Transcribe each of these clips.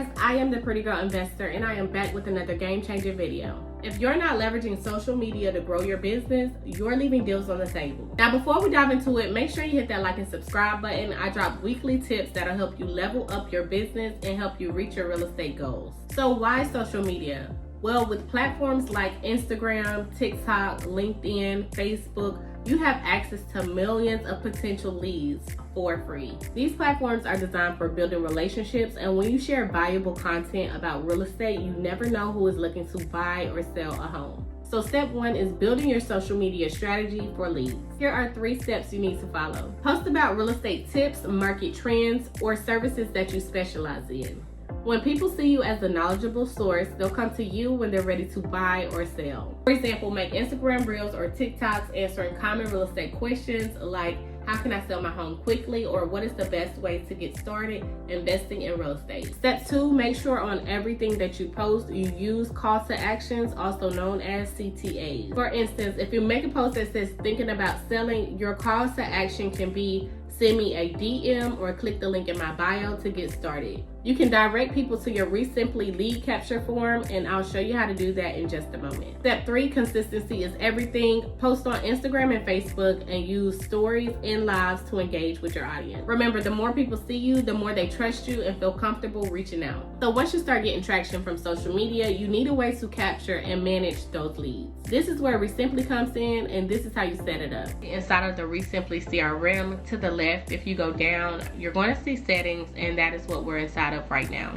guys, I am the Pretty Girl Investor and I am back with another game-changing video. If you're not leveraging social media to grow your business, you're leaving deals on the table. Now, before we dive into it, make sure you hit that like and subscribe button. I drop weekly tips that'll help you level up your business and help you reach your real estate goals. So why social media? Well, with platforms like Instagram, TikTok, LinkedIn, Facebook, you have access to millions of potential leads for free. These platforms are designed for building relationships, and when you share valuable content about real estate, you never know who is looking to buy or sell a home. So step 1 is building your social media strategy for leads. Here are 3 steps you need to follow. Post about real estate tips, market trends, or services that you specialize in. When people see you as a knowledgeable source, they'll come to you when they're ready to buy or sell. For example, make Instagram Reels or TikToks answering common real estate questions like, how can I sell my home quickly? Or what is the best way to get started investing in real estate? Step 2, make sure on everything that you post, you use call to actions, also known as CTAs. For instance, if you make a post that says thinking about selling, your call to action can be send me a DM or click the link in my bio to get started. You can direct people to your ReSimpli lead capture form, and I'll show you how to do that in just a moment. Step 3, consistency is everything. Post on Instagram and Facebook and use stories and lives to engage with your audience. Remember, the more people see you, the more they trust you and feel comfortable reaching out. So once you start getting traction from social media, you need a way to capture and manage those leads. This is where ReSimpli comes in, and this is how you set it up. Inside of the ReSimpli CRM, to the left, if you go down, you're going to see settings, and that is what we're inside of right now.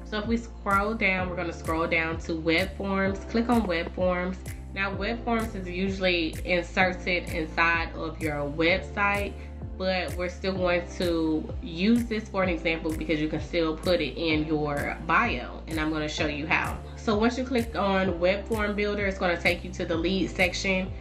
So if we scroll down, we're going to scroll down to Webforms. Click on Webforms. Now, Webforms is usually inserted inside of your website, but we're still going to use this for an example because you can still put it in your bio, and I'm going to show you how. So once you click on Webform Builder, it's going to take you to the lead section.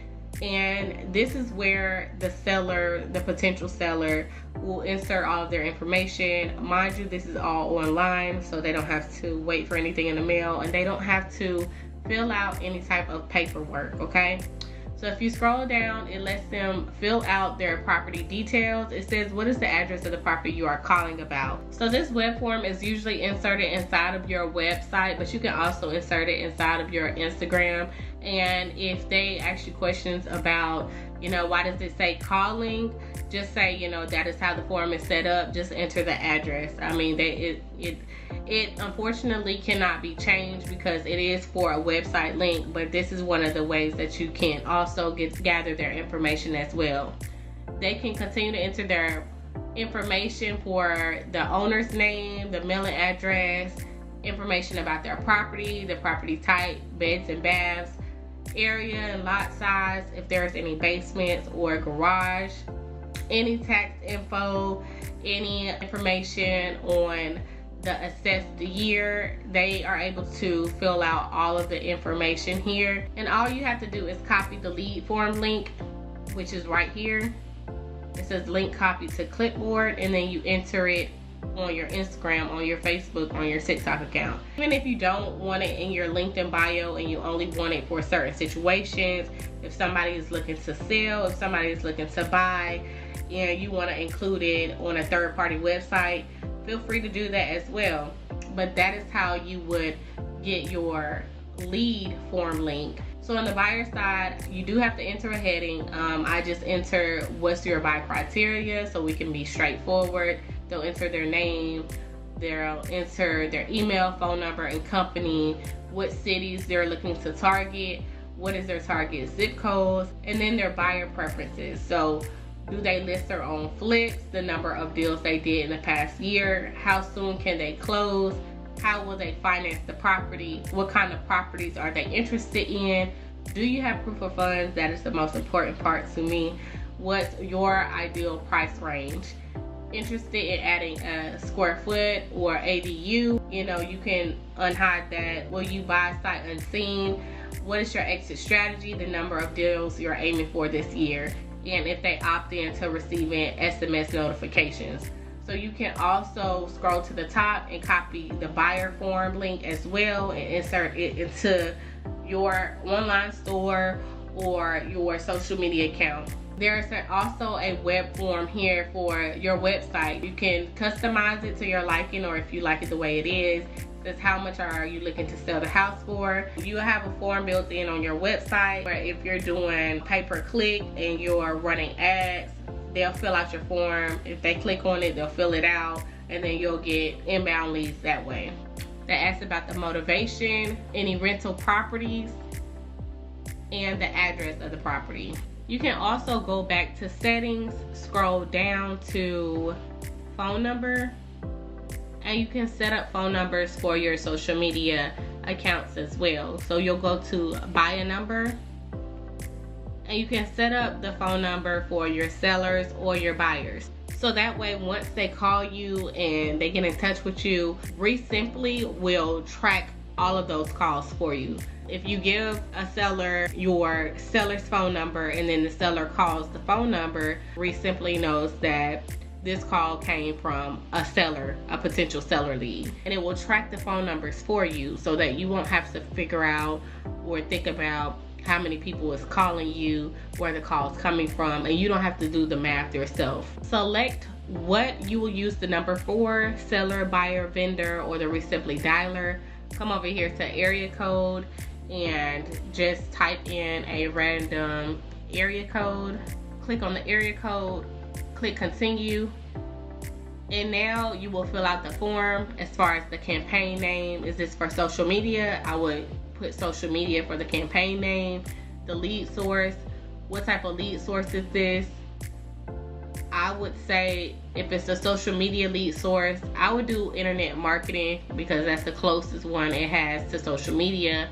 And this is where the seller, the potential seller, will insert all of their information. Mind you, this is all online, so they don't have to wait for anything in the mail, and they don't have to fill out any type of paperwork, okay? So if you scroll down, it lets them fill out their property details. It says, what is the address of the property you are calling about? So this web form is usually inserted inside of your website, but you can also insert it inside of your Instagram. And if they ask you questions about, why does it say calling? Just say, that is how the form is set up. Just enter the address. I mean, it unfortunately cannot be changed because it is for a website link, but this is one of the ways that you can also gather their information as well. They can continue to enter their information for the owner's name, the mailing address, information about their property, the property type, beds and baths, area and lot size, if there's any basements or garage, any tax info, any information on the assessed year. They are able to fill out all of the information here, and all you have to do is copy the lead form link, which is right here. It says link copy to clipboard, and then you enter it on your Instagram, on your Facebook, on your TikTok account. Even if you don't want it in your LinkedIn bio and you only want it for certain situations, if somebody is looking to sell, if somebody is looking to buy, and you want to include it on a third-party website, feel free to do that as well. But that is how you would get your lead form link. So on the buyer side, you do have to enter a heading. I just enter what's your buy criteria so we can be straightforward. They'll enter their name, they'll enter their email, phone number, and company, what cities they're looking to target, what is their target zip codes, and then their buyer preferences. So do they list their own flips, the number of deals they did in the past year, how soon can they close, how will they finance the property, what kind of properties are they interested in, do you have proof of funds? That is the most important part to me. What's your ideal price range? Interested in adding a square foot or ADU, you can unhide that. Will you buy sight unseen? What is your exit strategy? The number of deals you're aiming for this year, and if they opt in to receiving SMS notifications. So you can also scroll to the top and copy the buyer form link as well and insert it into your online store or your social media account. There's also a web form here for your website. You can customize it to your liking, or if you like it the way it is. Says how much are you looking to sell the house for. You have a form built in on your website where if you're doing pay-per-click and you're running ads, they'll fill out your form. If they click on it, they'll fill it out, and then you'll get inbound leads that way. They asked about the motivation, any rental properties, and the address of the property. You can also go back to settings, scroll down to phone number, and you can set up phone numbers for your social media accounts as well. So you'll go to buy a number, and you can set up the phone number for your sellers or your buyers. So that way, once they call you and they get in touch with you, ReSimpli will track all of those calls for you. If you give a seller your seller's phone number and then the seller calls the phone number, ReSimpli knows that this call came from a seller, a potential seller lead. And it will track the phone numbers for you so that you won't have to figure out or think about how many people is calling you, where the call is coming from, and you don't have to do the math yourself. Select what you will use the number for, seller, buyer, vendor, or the ReSimpli dialer. Come over here to area code and just type in a random area code. Click on the area code, click continue, and now you will fill out the form as far as the campaign name. Is this for social media? I would put social media for the campaign name. The lead source, what type of lead source is this? I would say if it's a social media lead source, I would do internet marketing because that's the closest one it has to social media.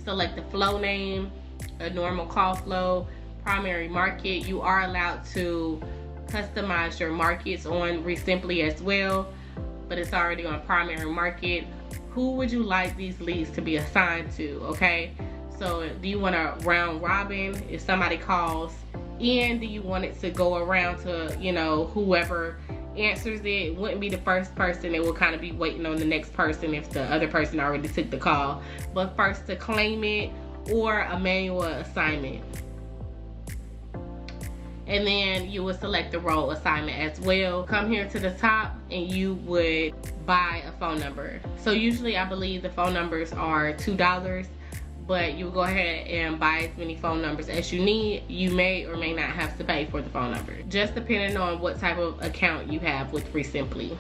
Select the flow name, a normal call flow, primary market. You are allowed to customize your markets on ReSimpli as well, but it's already on primary market. Who would you like these leads to be assigned to? Okay, so do you want a round robin? If somebody calls in, do you want it to go around to, you know, whoever answers it? Wouldn't be the first person. It will kind of be waiting on the next person if the other person already took the call. But first to claim it, or a manual assignment. And then you would select the role assignment as well. Come here to the top and you would buy a phone number. So usually I believe the phone numbers are $2, but you go ahead and buy as many phone numbers as you need. You may or may not have to pay for the phone number, just depending on what type of account you have with ReSimpli.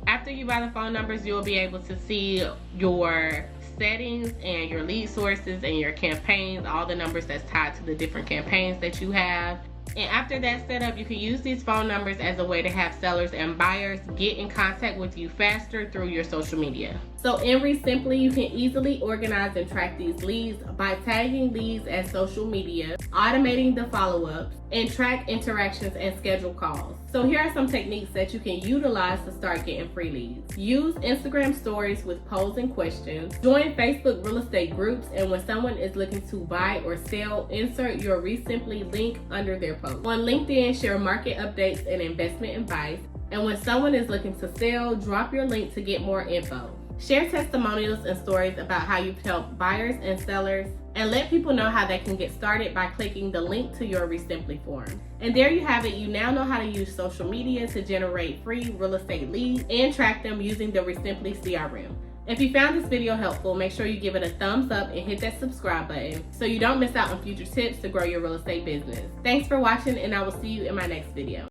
After you buy the phone numbers, you'll be able to see your settings and your lead sources and your campaigns, all the numbers that's tied to the different campaigns that you have. And after that setup, you can use these phone numbers as a way to have sellers and buyers get in contact with you faster through your social media. So in ReSimpli, you can easily organize and track these leads by tagging leads as social media, automating the follow-ups, and track interactions and schedule calls. So here are some techniques that you can utilize to start getting free leads. Use Instagram stories with polls and questions. Join Facebook real estate groups, and when someone is looking to buy or sell, insert your ReSimpli link under their post. On LinkedIn, share market updates and investment advice. And when someone is looking to sell, drop your link to get more info. Share testimonials and stories about how you've helped buyers and sellers, and let people know how they can get started by clicking the link to your ReSimpli form. And there you have it. You now know how to use social media to generate free real estate leads and track them using the ReSimpli CRM. If you found this video helpful, make sure you give it a thumbs up and hit that subscribe button so you don't miss out on future tips to grow your real estate business. Thanks for watching, and I will see you in my next video.